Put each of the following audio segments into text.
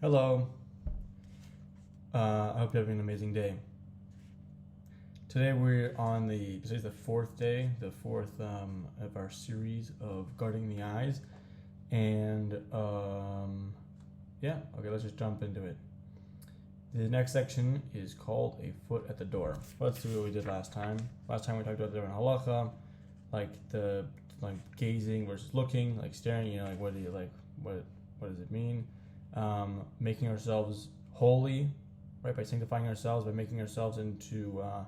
Hello. I hope you're having an amazing day. Today today's the fourth day, the fourth of our series of guarding the eyes. And let's just jump into it. The next section is called a foot at the door. Let's do what we did last time. Last time we talked about the different halacha, like gazing versus looking, like staring, what does it mean? Making ourselves holy, right, by sanctifying ourselves, by making ourselves into a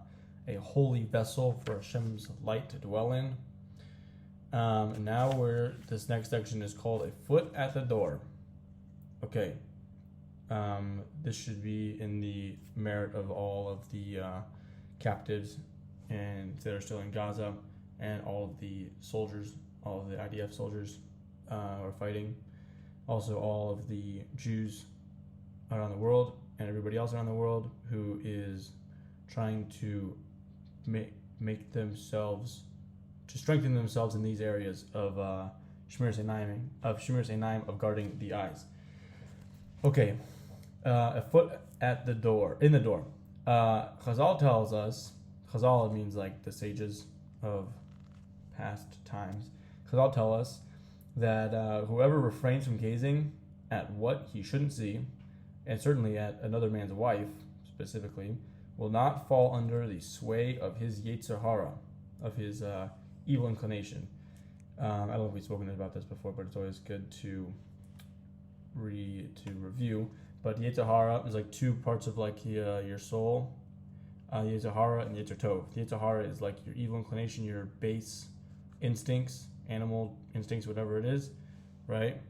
holy vessel for Hashem's light to dwell in. And now this next section is called a foot at the door. Okay. This should be in the merit of all of the captives and that are still in Gaza, and all of the soldiers, all of the IDF soldiers are fighting. Also, all of the Jews around the world and everybody else around the world who is trying to strengthen themselves in these areas of Shmiras Einayim, of guarding the eyes. Okay, a foot at the door, in the door. Chazal tells us, Chazal means like the sages of past times. Chazal tell us that whoever refrains from gazing at what he shouldn't see, and certainly at another man's wife specifically, will not fall under the sway of his Yetzer Hara, of his evil inclination. I don't know if we've spoken about this before, but it's always good to review. But Yetzer Hara is like two parts of your soul, Yetzer Hara and Yetzer Tov. Yetzer Hara is like your evil inclination, your base instincts, animal instincts, whatever it is, right?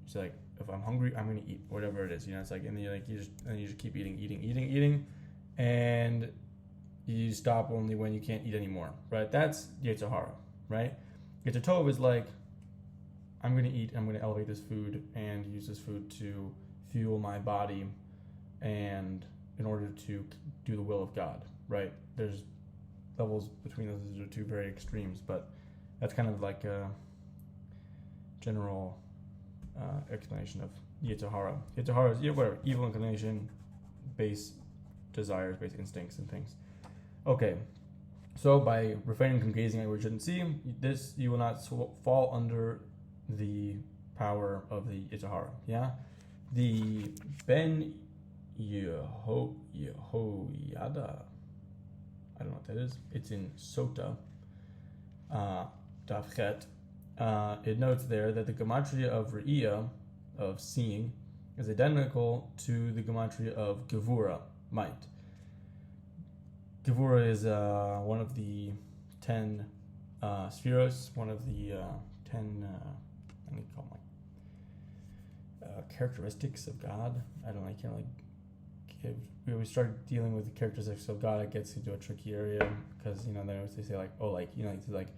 It's like, if I'm hungry, I'm gonna eat, whatever it is. It's like, and you just keep eating, and you stop only when you can't eat anymore, right? That's Yetzer Hara, right? Yetzer Tov is like, I'm gonna eat, I'm gonna elevate this food and use this food to fuel my body, and in order to do the will of God, right? There's levels between those. These are two very extremes, but that's kind of like a general explanation of Yetzer Hara. Yetzer Hara is evil inclination, base desires, base instincts and things. Okay, so by refraining from gazing at what you shouldn't see, you will not fall under the power of the Yetzer Hara. Yeah, the Ben Yehoyada, I don't know what that is. It's in Sota, Davchet. It notes there that the gematria of Re'iyah, of seeing, is identical to the gematria of Gevura, might. Gevura is one of the 10 sefiros, one of the 10, characteristics of God. I don't know, I can't really give. When we start dealing with the characteristics of God, it gets into a tricky area, because, they say it's like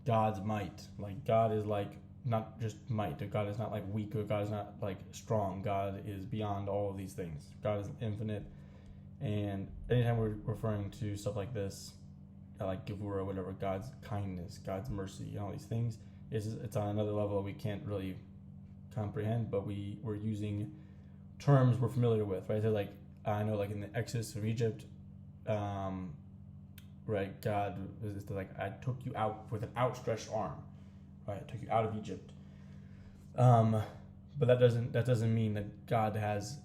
God's might. Like, God is like not just might. God is not like weak, or God is not like strong. God is beyond all of these things. God is infinite. And anytime we're referring to stuff like this, like Gevura, whatever, God's kindness, God's mercy, all these things, it's on another level we can't really comprehend, but we're using terms we're familiar with, right? So like, I know, like in the Exodus from Egypt, right, God was like, I took you out with an outstretched arm, right? I took you out of Egypt. But that doesn't mean that God has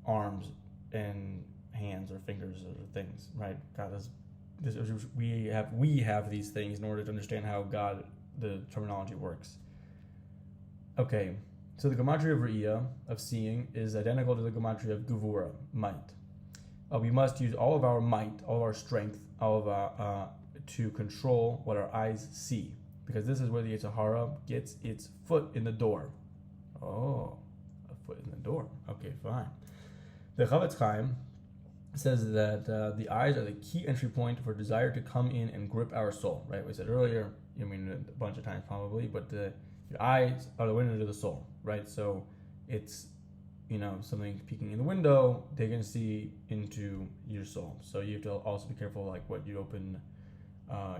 arms and hands or fingers or things, right? God has this. We have these things in order to understand how the terminology works. Okay, so the gematria of Re'iyah, of seeing, is identical to the gematria of Gevura, might. We must use all of our might, all of our strength, all of our to control what our eyes see, because this is where the Yetzer Hara gets its foot in the door. Oh, a foot in the door. Okay, fine. The Chavetz Chaim says that the eyes are the key entry point for desire to come in and grip our soul, right? We said earlier, a bunch of times probably, but your eyes are the window to the soul, right? So it's, something peeking in the window, they can see into your soul. So you have to also be careful, like what you open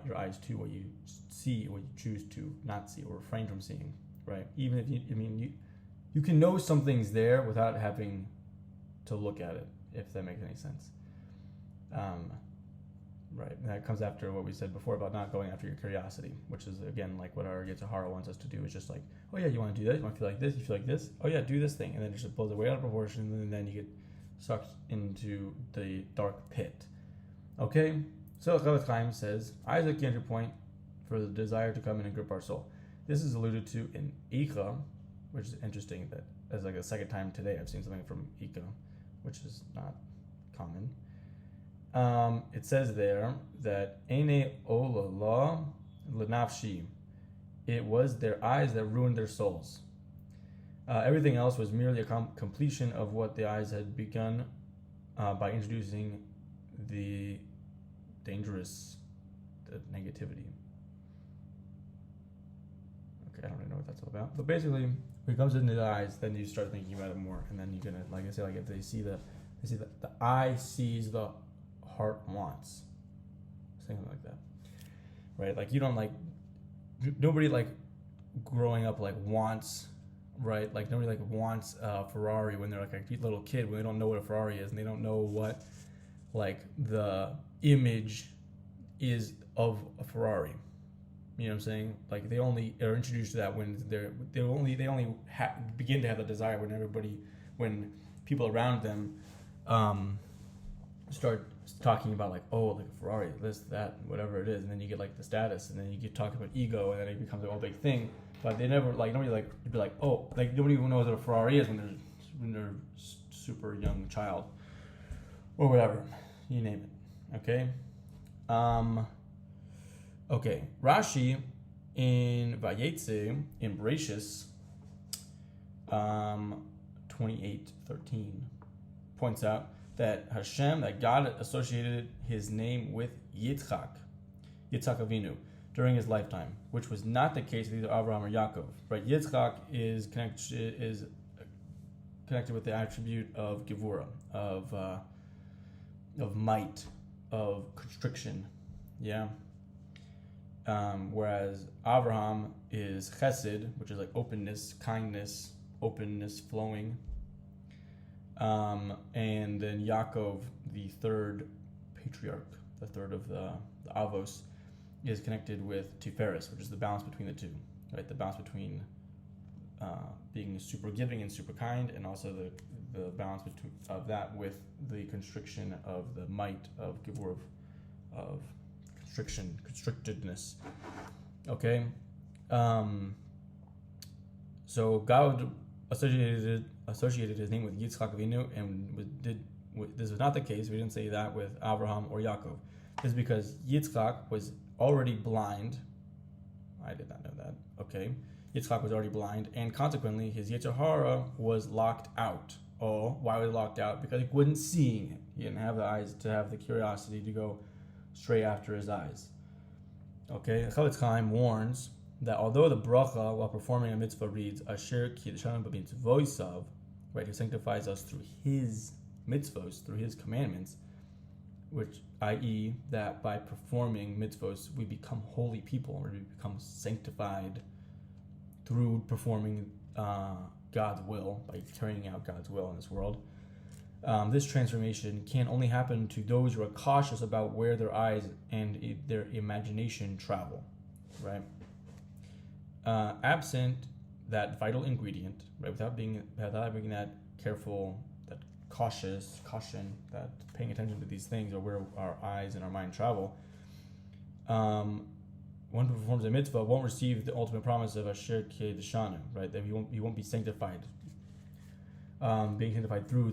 your eyes to, what you see, what you choose to not see or refrain from seeing, right? Even if you can know something's there without having to look at it, if that makes any sense. Right, and that comes after what we said before about not going after your curiosity, which is again like what our Yetzer Hara wants us to do. Is just like, oh yeah, you want to do that, you want to feel like this, you feel like this, oh yeah, do this thing, and then it just blows it way out of proportion, and then you get sucked into the dark pit. Okay, so Chavetz Chaim says, Isaac, your point for the desire to come in and grip our soul. This is alluded to in Icha, which is interesting that as like a second time today I've seen something from Icha, which is not common. It says there that Eine Ola La Lenafshi, it was their eyes that ruined their souls. Everything else was merely a completion of what the eyes had begun by introducing the dangerous negativity. Okay, I don't really know what that's all about. But basically, when it comes into the eyes, then you start thinking about it more, and then you're gonna, like I say, like if they see the eye sees the heart wants, something like that, right? Like you don't like, nobody like growing up like wants, right? Like nobody like wants a Ferrari when they're like a little kid, when they don't know what a Ferrari is and they don't know what like the image is of a Ferrari. You know what I'm saying? Like they only are introduced to that when they only begin to have the desire when people around them start talking about like, oh, like a Ferrari, this, that, whatever it is, and then you get like the status, and then you get talking about ego, and then it becomes a whole big thing. But they never like nobody like you'd be like, oh, like nobody even knows what a Ferrari is when they're super young child or whatever, you name it. Okay. Okay, Rashi in Vayetze in Bereshis 28:13 points out that Hashem, that God associated his name with Yitzchak Avinu during his lifetime, which was not the case with either Abraham or Yaakov. Right? Yitzchak is connected with the attribute of Gevura, of might, of constriction. Yeah. Whereas Abraham is chesed, which is like openness, kindness, openness, flowing. And then Yaakov, the third patriarch, the third of the Avos, is connected with Tiferes, which is the balance between the two, right? The balance between being super giving and super kind, and also the balance of that with the constriction of the might of Gevur, of constrictedness. Okay, so God associated his name with Yitzchak Avinu, and this was not the case. We didn't say that with Abraham or Yaakov. This is because Yitzchak was already blind. I did not know that. Okay, Yitzchak was already blind, and consequently, his Yetzer Hara was locked out. Oh, why was it locked out? Because he wasn't seeing it. He didn't have the eyes to have the curiosity to go straight after his eyes. Okay, Chavetz Chaim warns that although the bracha while performing a mitzvah reads Asher Kiddushanim b'mitzvosav, right, who sanctifies us through his mitzvos, through his commandments, which, i.e., that by performing mitzvos we become holy people, or we become sanctified through performing God's will, by carrying out God's will in this world. This transformation can only happen to those who are cautious about where their eyes and their imagination travel, right? Absent that vital ingredient, right? Without being that careful, that caution, that paying attention to these things, or where our eyes and our mind travel, one who performs a mitzvah won't receive the ultimate promise of Asher Kiddushanim, right? That he won't be sanctified. Being sanctified through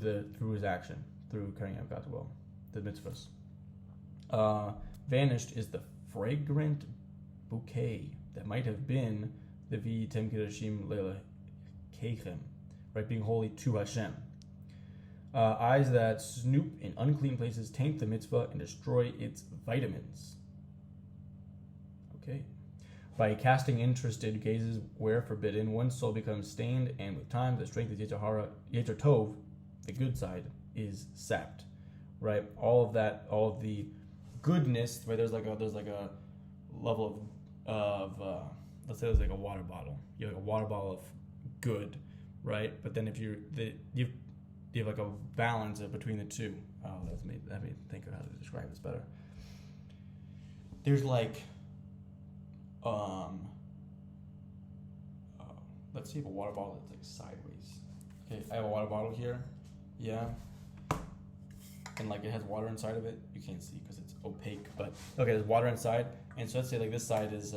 his action, through carrying out God's will, the mitzvahs. Vanished is the fragrant bouquet that might have been the V'yitem Kedoshim Leila Keichem, right? Being holy to Hashem. Eyes that snoop in unclean places taint the mitzvah and destroy its vitamins. Okay. By casting interested gazes where forbidden, one's soul becomes stained, and with time, the strength of Yetzer Tov, the good side, is sapped. Right? All of the goodness, where there's like a level of let's say there's like a water bottle. You have like a water bottle of good, right? But then if you have like a balance between the two. Oh, let me think of how to describe this better. There's like, let's see if a water bottle is like sideways. Okay, I have a water bottle here. Yeah. And like it has water inside of it. You can't see because it's opaque, but okay, there's water inside. And so let's say like this side is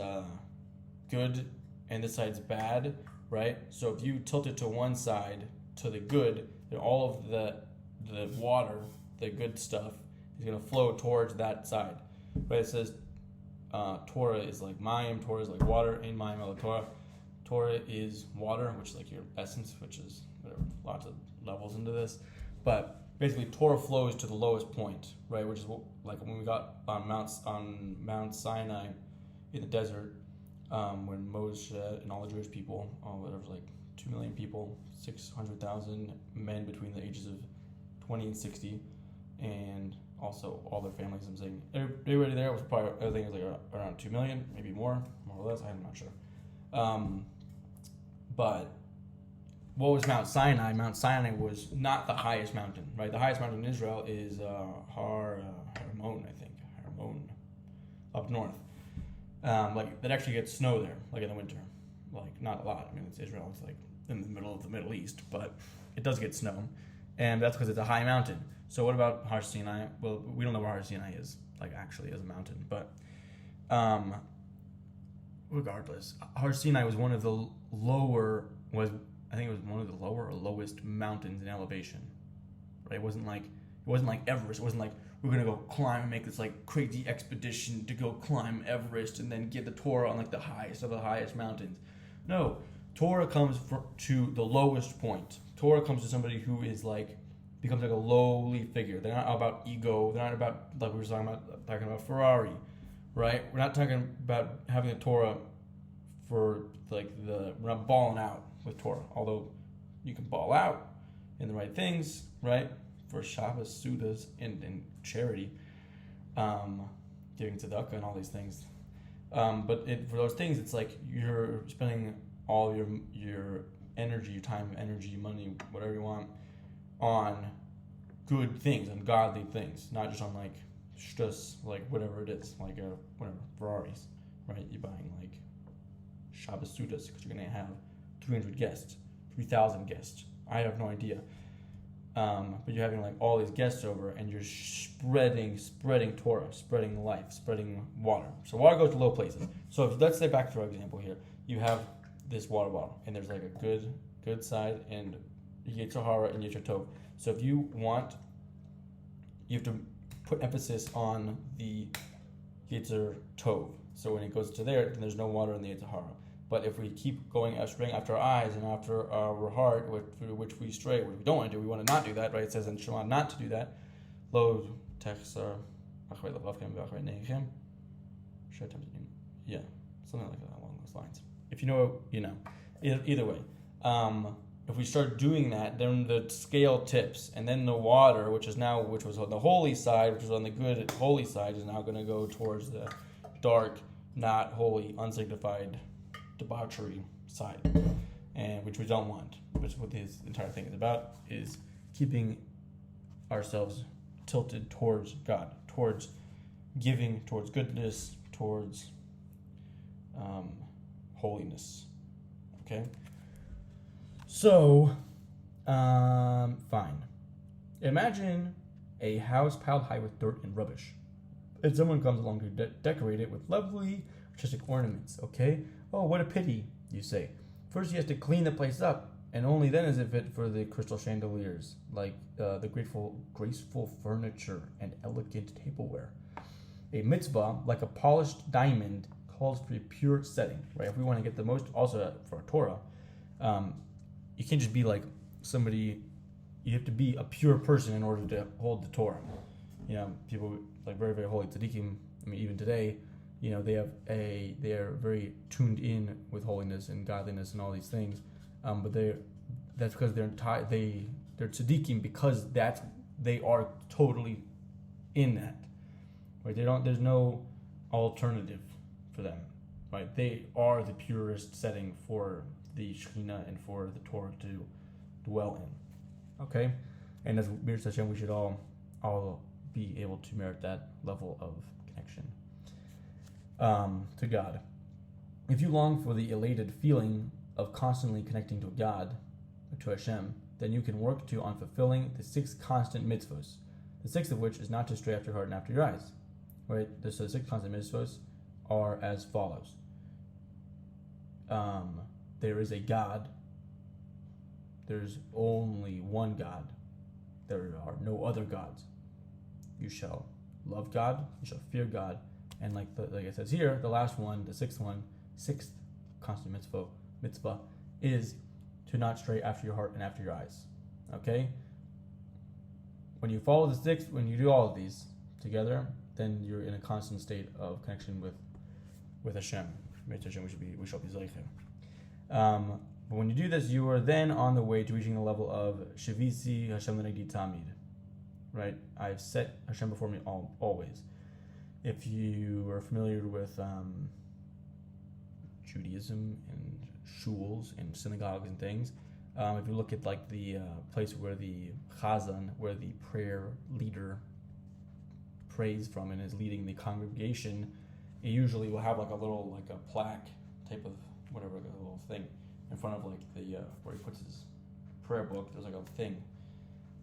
good and this side's bad, right? So if you tilt it to one side, to the good, then all of the water, the good stuff, is going to flow towards that side. But it says Torah is like Mayim, Torah is like water, in Mayim el Torah. Torah is water, which is like your essence, which is whatever, lots of levels into this. But basically, Torah flows to the lowest point, right? Which is what, like when we got on Mount Sinai in the desert, when Moshe and all the Jewish people, there was like 2 million people, 600,000 men between the ages of 20 and 60, and also all their families. I'm saying everybody there was probably, I think it was like around 2 million, maybe more or less. I'm not sure. But what was Mount Sinai? Mount Sinai was not the highest mountain, right? The highest mountain in Israel is Hermon, I think. Hermon, up north. Like, that actually gets snow there, like in the winter. Like, not a lot. I mean, it's Israel. It's like in the middle of the Middle East, but it does get snow. And that's because it's a high mountain. So what about Har Sinai? Well, we don't know where Har Sinai is, like actually as a mountain. But regardless, Har Sinai was one of the I think it was one of the lower or lowest mountains in elevation. Right? It wasn't like Everest. It wasn't like we're gonna go climb and make this like crazy expedition to go climb Everest and then get the Torah on like the highest of the highest mountains. No, Torah comes to the lowest point. Torah comes to somebody who is like becomes like a lowly figure. They're not about ego. They're not about, like we were talking about Ferrari, right? We're not talking about having a Torah for like we're not balling out with Torah, although you can ball out in the right things, right? For Shabbos, Sudas, and charity, giving tzedakah and all these things. But for those things, it's like you're spending all your energy, your time, energy, money, whatever you want, on good things, on godly things, not just on like shtus, like whatever it is, like whatever, Ferraris, right? You're buying like Shabbos Sudas because you're going to have 300 guests, 3,000 guests. I have no idea. But you're having like all these guests over and you're spreading Torah, spreading life, spreading water. So water goes to low places. So if, let's say back to our example here, you have this water bottle and there's like a good side and Yetzer Hara and Yetzer Tov. So if you have to put emphasis on the Yetzer Tov. So when it goes to there, then there's no water in the Yetzer Hara. But if we keep going straying after our eyes and after our heart, which we stray, which we don't want to do, we want to not do that, right? It says in Shema not to do that. Lo techsar achrei levavchem v'achrei neinchem. Yeah, something like that along those lines. If you know, you know. Either way, if we start doing that, then the scale tips, and then the water, which was on the holy side, which was on the good holy side, is now going to go towards the dark, not holy, unsanctified, debauchery side, and which we don't want. Which is what his entire thing is about, is keeping ourselves tilted towards God, towards giving, towards goodness, towards holiness. Okay? So, fine. Imagine a house piled high with dirt and rubbish, and someone comes along to decorate it with lovely artistic ornaments, okay? Oh, what a pity, you say. First he has to clean the place up, and only then is it fit for the crystal chandeliers, like the graceful furniture and elegant tableware. A mitzvah, like a polished diamond, calls for a pure setting, right? If we want to get the most, also for our Torah, you can't just be like somebody, you have to be a pure person in order to hold the Torah. You know, people like very, very holy tzaddikim, I mean, even today, you know, they are very tuned in with holiness and godliness and all these things, but that's because they're tzaddikim because they are totally in that, right? There's no alternative for them, right? They are the purest setting for the Shekhinah and for the Torah to dwell in. Okay, And as Shmiras Hashem, we should all be able to merit that level of connection to God. If you long for the elated feeling of constantly connecting to God, to Hashem, then you can work on fulfilling the 6 constant mitzvos, the 6th of which is not to stray after your heart and after your eyes. Right? So the 6 constant mitzvos are as follows. There is a God. There's only one God. There are no other gods. You shall love God. You shall fear God. And like it says here, the last one, the 6th constant mitzvah is to not stray after your heart and after your eyes. Okay? When you follow the 6, when you do all of these together, then you're in a constant state of connection with Hashem. Hashem, we shall be zeicher. But when you do this, you are then on the way to reaching the level of Shavisi Hashem L'Negdi Tamid. Right? I've set Hashem before me always. If you are familiar with Judaism and shuls and synagogues and things, if you look at like the place where the chazan, where the prayer leader prays from and is leading the congregation, it usually will have like a plaque type of whatever, like a little thing in front of like the where he puts his prayer book. There's like a thing,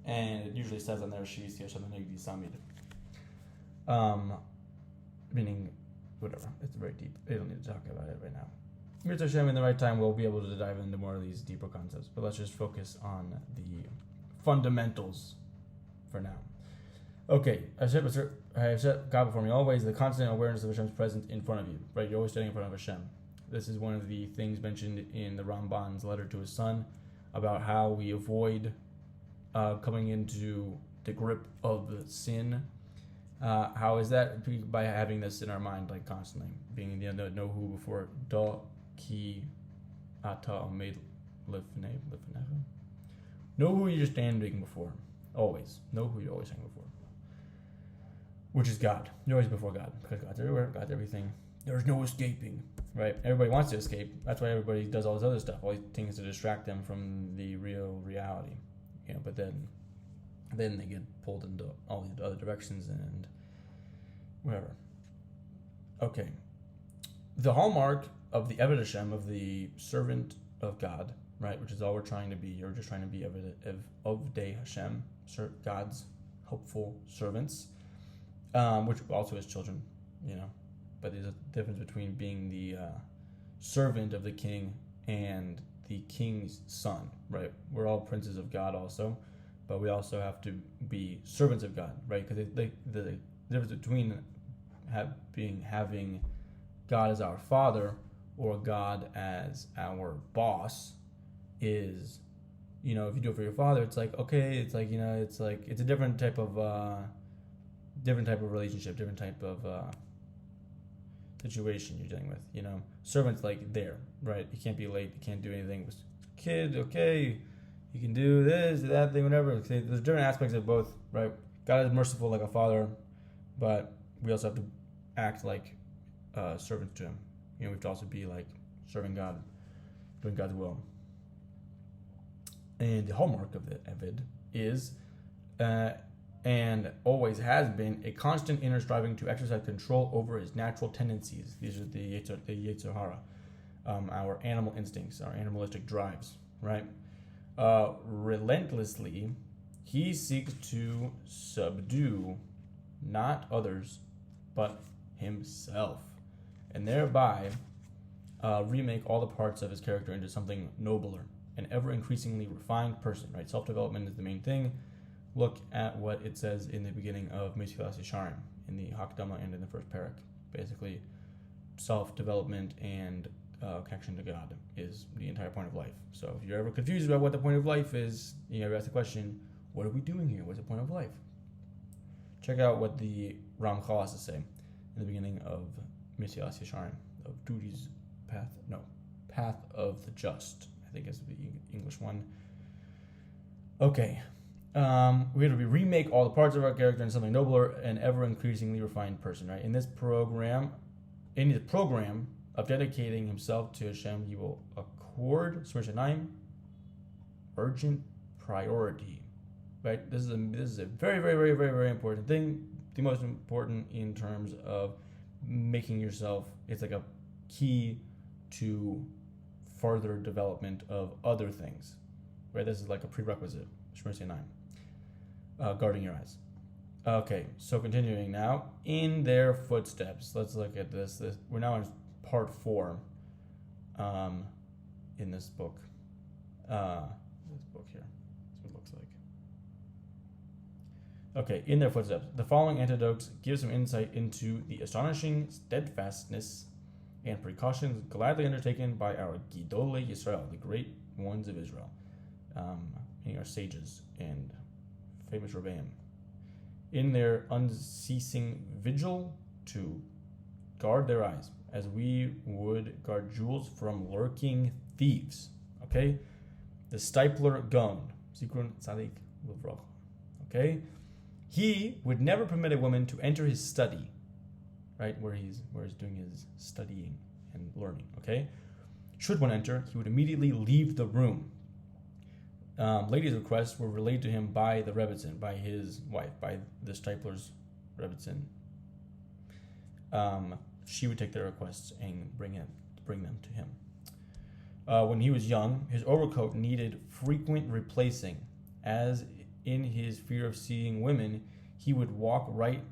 and it usually says on there Shivisi Hashem L'Negdi Tamid. Meaning, whatever. It's very deep. I don't need to talk about it right now. Shmiras Hashem, in the right time, we'll be able to dive into more of these deeper concepts. But let's just focus on the fundamentals for now. Okay, I have set God before me always, the constant awareness of Hashem's presence in front of you. Right, you're always standing in front of Hashem. This is one of the things mentioned in the Ramban's letter to his son about how we avoid coming into the grip of the sin. How is that? By having this in our mind, like constantly being the know who before da ki ata omed lifnecha. Know who you're standing before. Always know who you're always standing before, which is God. You're always before God because God's everywhere. God's everything. There's no escaping. Right? Everybody wants to escape. That's why everybody does all this other stuff. All these things to distract them from the real reality. But then they get pulled into all these other directions and whatever. Okay. The hallmark of the Eved Hashem, of the servant of God, right, which is all we're trying to be. You're just trying to be Ovdei Hashem, God's hopeful servants, which also is children, But there's a difference between being the servant of the king and the king's son, right? We're all princes of God also, but we also have to be servants of God, right? Because the difference between having God as our father or God as our boss is, if you do it for your father, it's like, okay, it's like, it's a different type of relationship, different type of situation you're dealing with, Servant's like there, right? You can't be late, you can't do anything. Kid, okay, you can do this, that thing, whatever. There's different aspects of both, right? God is merciful like a father, but we also have to act like servants to him. We have to also be like serving God, doing God's will. And the hallmark of the Eved is, and always has been, a constant inner striving to exercise control over his natural tendencies. These are the Yetzer Hara, our animal instincts, our animalistic drives, right? Relentlessly, he seeks to subdue not others, but himself, and thereby remake all the parts of his character into something nobler, an ever-increasingly refined person, right? Self-development is the main thing. Look at what it says in the beginning of Shmiras Einayim, in the Hakdama and in the first parak. Basically, self-development and connection to God is the entire point of life. So if you're ever confused about what the point of life is, you ever ask the question, what are we doing here? What's the point of life? Check out what the Ramchal has to say in the beginning of Shmiras Einayim, of duty's path of the just, I think is the English one. Okay. We have to remake all the parts of our character into something nobler and ever increasingly refined person, right? In the program of dedicating himself to Hashem, he will accord Shmiras Einayim urgent priority, right? This is a very, very, very, very, very important thing. The most important in terms of making yourself. It's like a key to further development of other things, right? This is like a prerequisite. Shmiras Einayim, guarding your eyes. Okay, so continuing now, in their footsteps. Let's look at this. We're now in part 4, in this book. This book here. That's what it looks like. Okay, in their footsteps. The following anecdotes give some insight into the astonishing steadfastness and precautions gladly undertaken by our Gidolei Yisrael, the great ones of Israel, meaning our sages and famous Rabbeim, in their unceasing vigil to guard their eyes, as we would guard jewels from lurking thieves. Okay? The Stipler Gaon, Zikrun Tzadik Livroch. Okay? He would never permit a woman to enter his study, right, where he's doing his studying and learning. Okay? Should one enter, he would immediately leave the room. Ladies' requests were relayed to him by the Rebbitzin, by his wife, by the Stipler's Rebbitzin. She would take their requests and bring them to him. When he was young, his overcoat needed frequent replacing, as in his fear of seeing women, he would walk right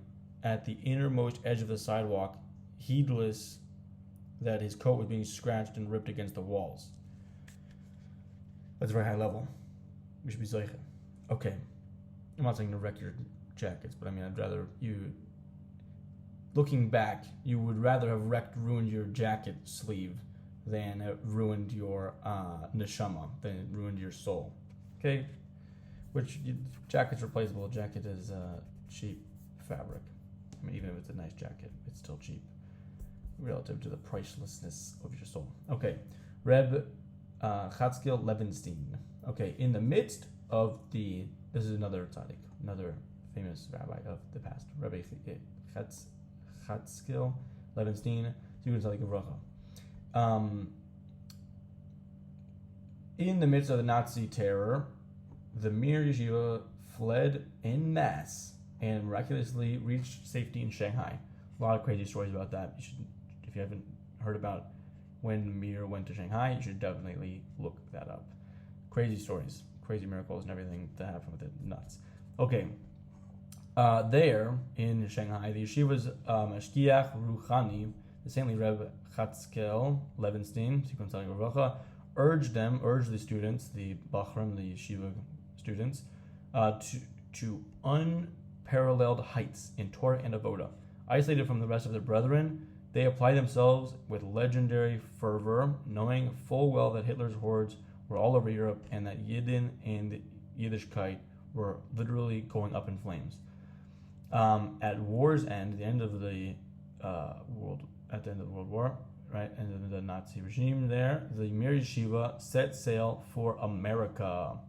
at the innermost edge of the sidewalk, heedless that his coat was being scratched and ripped against the walls. That's a very high level. We should be zeicha. Okay. I'm not saying to wreck your jackets, but I mean, I'd rather you, looking back, you would rather have ruined your jacket sleeve than have ruined your neshama, than it ruined your soul. Okay? Jacket's replaceable. A jacket is cheap fabric. I mean, even if it's a nice jacket, it's still cheap relative to the pricelessness of your soul. Okay. Reb Chatzkel Levenstein. Okay, in the midst of this is another tzaddik, another famous rabbi of the past, Rabbi Chatzkel Levenstein, Zikrun Tzadik Livrocha. In the midst of the Nazi terror, the Mir Yeshiva fled en masse and miraculously reached safety in Shanghai. A lot of crazy stories about that. If you haven't heard about when Mir went to Shanghai, you should definitely look that up. Crazy stories, crazy miracles, and everything that happened with it. Nuts. Okay. There in Shanghai, the yeshiva's Mashkiach Ruchani, the saintly Reb Chatzkel Levenstein, Zikrun Tzadik Livrocha, urged the students, the Bachram, the yeshiva students, to unparalleled heights in Torah and Avoda. Isolated from the rest of their brethren, they applied themselves with legendary fervor, knowing full well that Hitler's hordes were all over Europe and that Yidden and Yiddishkeit were literally going up in flames. At war's end, at the end of the World War, right, and the Nazi regime there, the Mir Yeshiva set sail for America.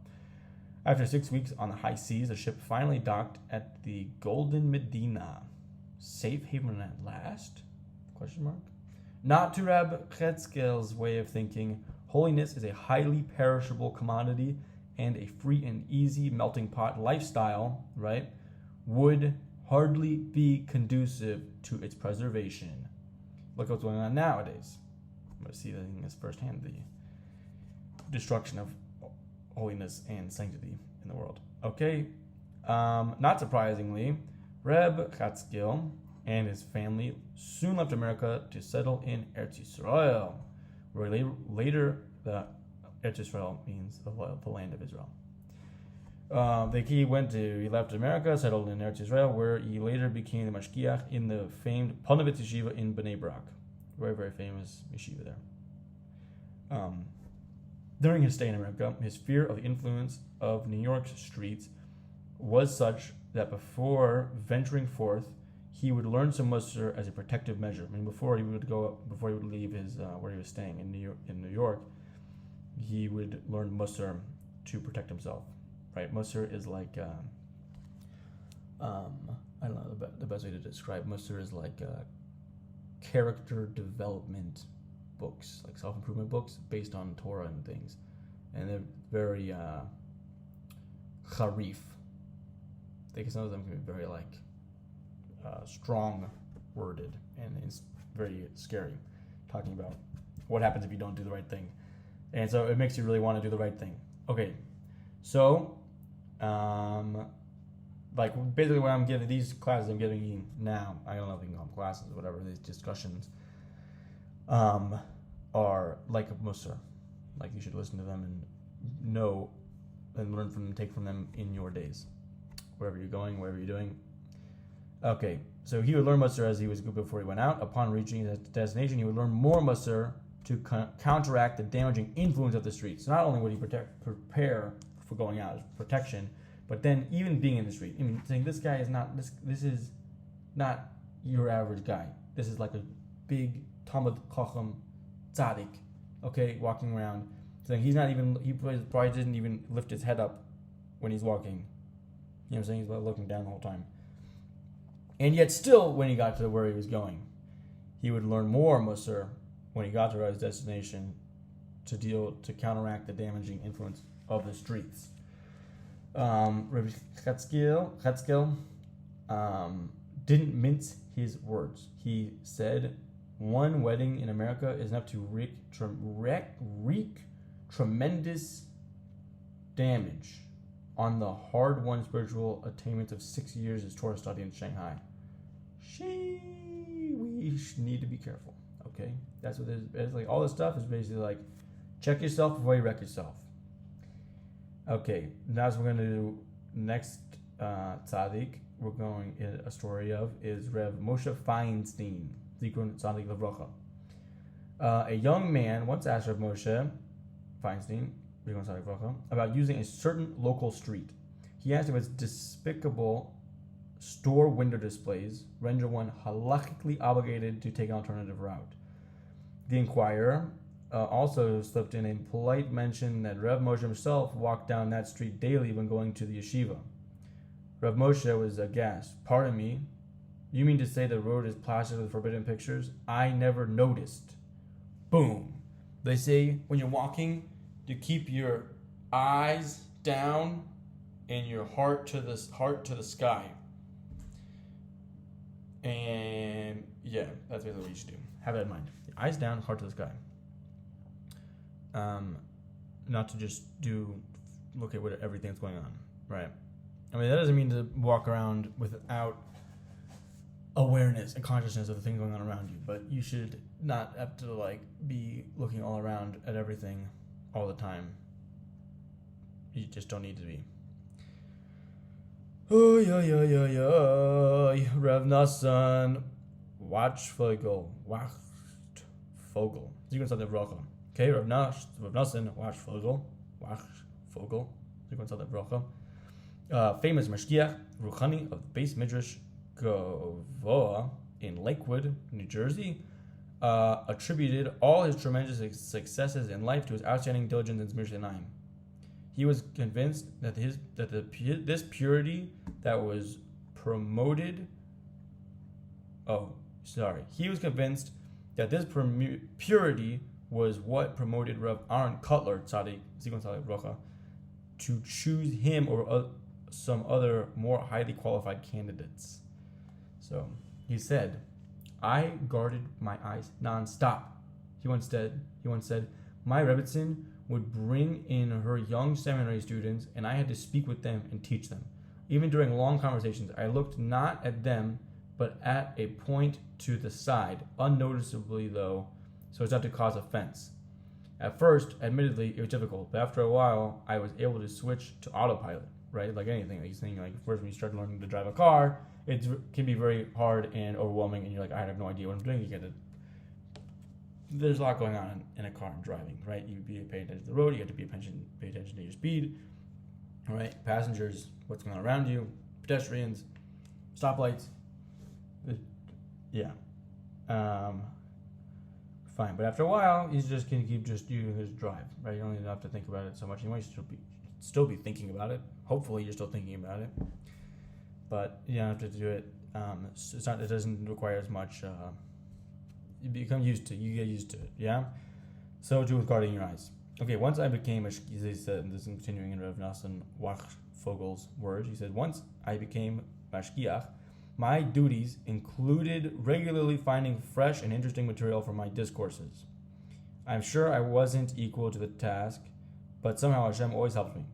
After 6 weeks on the high seas, the ship finally docked at the Golden Medina. Safe haven at last? ? Not to Reb Chatzkel's way of thinking, holiness is a highly perishable commodity, and a free and easy melting pot lifestyle, right, would hardly be conducive to its preservation. Look what's going on nowadays. I'm going to see this firsthand, the destruction of holiness and sanctity in the world. Okay, not surprisingly, Reb Chatzkel and his family soon left America to settle in Eretz Yisrael, where later the Eretz Yisrael means the land of Israel. He left America, settled in Eretz Yisrael, where he later became the mashkiach in the famed Ponevezh Yeshiva in Bnei Brak. Very, very famous yeshiva there. During his stay in America, his fear of the influence of New York's streets was such that before venturing forth, he would learn some Musar as a protective measure. I mean, before he would leave his where he was staying in New York, he would learn Musar to protect himself. Right, Musar is like I don't know the best way to describe Musar is like character development books, like self-improvement books based on Torah and things, and they're very charif, some of them can be very strong worded, and it's very scary, talking about what happens if you don't do the right thing. And so it makes you really want to do the right thing. Okay, so basically what I'm giving, these classes I'm giving you now, I don't know if you can call them classes or whatever, these discussions are like a Musar. Like you should listen to them and know and learn from them, take from them in your days, wherever you're going, wherever you're doing. Okay, so he would learn Musar as he was good before he went out. Upon reaching his destination, he would learn more Musar to counteract the damaging influence of the street. So not only would he prepare for going out, protection, but then even being in the street. I mean, saying this guy is not, this is not your average guy. This is like a big Talmud Chacham tzaddik, okay, walking around. Saying he probably didn't even lift his head up when he's walking. You know what I'm saying? He's looking down the whole time. And yet still, when he got to where he was going, he would learn more Musar when he got to his destination to counteract the damaging influence of the streets. Rabbi Chetzkel didn't mince his words. He said, one wedding in America is enough to wreak tremendous damage on the hard-won spiritual attainment of 6 years as Torah study in Shanghai. We need to be careful, okay? That's what it's like. All this stuff is basically like, check yourself before you wreck yourself. Okay, now what we're going to do next tzaddik we're going a story of is Rev Moshe Feinstein, Zikron Tzaddik Levracha. A young man once asked Rev Moshe Feinstein, Zikron Tzaddik Levracha, about using a certain local street. He asked if its despicable store window displays render one halakhically obligated to take an alternative route. The inquirer also slipped in a polite mention that Rev Moshe himself walked down that street daily when going to the yeshiva. Rev Moshe was aghast. Pardon me, you mean to say the road is plastered with forbidden pictures? I never noticed. Boom. They say when you're walking, to keep your eyes down and your heart to the sky. And yeah, that's basically what you should do. Have that in mind. Eyes down, heart to the sky. Not to just look at everything that's going on, right? I mean, that doesn't mean to walk around without awareness and consciousness of the things going on around you, but you should not have to be looking all around at everything all the time. You just don't need to be. Oh yeah. Rav Nassan, Watchvogel. You can start the bracha. Okay, Rav Nassan, Watchvogel. You can start the bracha. Famous Mashgiach Ruchani of Beis Midrash Gavoa in Lakewood, New Jersey, attributed all his tremendous successes in life to his outstanding diligence in Shmiras Einayim. He was convinced that this purity that was promoted. He was convinced that this purity was what promoted Rav Aaron Cutler, Tzaddik Zikron Tzaddik Bracha, to choose him over some other more highly qualified candidates. So he said, I guarded my eyes nonstop. He once said, my Rebbitzin would bring in her young seminary students, and I had to speak with them and teach them. Even during long conversations, I looked not at them, but at a point to the side, unnoticeably though, so as not to cause offense. At first, admittedly, it was difficult, but after a while, I was able to switch to autopilot, right? Like anything, like you're saying, first when you start learning to drive a car, it can be very hard and overwhelming, and you're like, I have no idea what I'm doing. There's a lot going on in a car and driving, right? You pay attention to the road, you have to pay attention to your speed, right? Passengers, what's going on around you, pedestrians, stoplights. Yeah. Fine, but after a while, he's just going to keep you just drive, right? You don't even have to think about it so much. You might still be thinking about it. Hopefully, you're still thinking about it, but you don't have to do it. It doesn't require as much. You become used to it. You get used to it. Yeah. So too with guarding your eyes. Okay. Once I became a, they said, and this is continuing in Rav Nassan Fogel's words. He said, once I became mashgiach, my duties included regularly finding fresh and interesting material for my discourses. I'm sure I wasn't equal to the task, but somehow Hashem always helped me.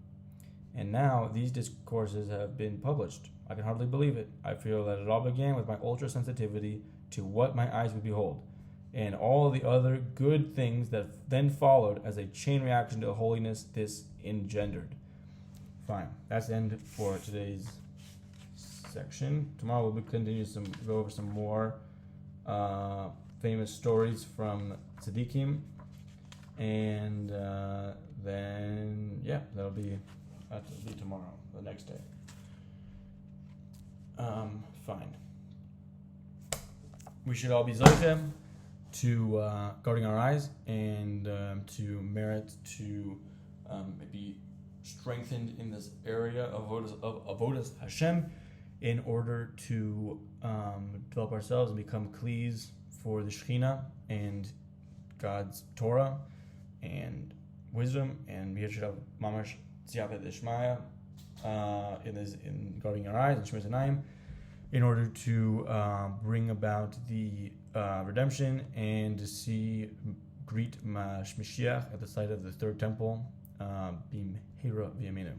And now these discourses have been published. I can hardly believe it. I feel that it all began with my ultra-sensitivity to what my eyes would behold, and all the other good things that then followed as a chain reaction to the holiness this engendered. Fine. That's the end for today's section. Tomorrow we'll go over some more famous stories from tzaddikim, and then that'll be tomorrow, the next day. Fine. We should all be zocheh to guarding our eyes and to merit to be strengthened in this area of avodas Hashem, in order to develop ourselves and become kelis for the Shekhinah and God's Torah and wisdom, and we should have mamash tziyata d'shmaya in guarding our eyes and Shmiras Einayim, in order to bring about the redemption and to greet Mashiach at the site of the third temple, b'mehira v'yameinu.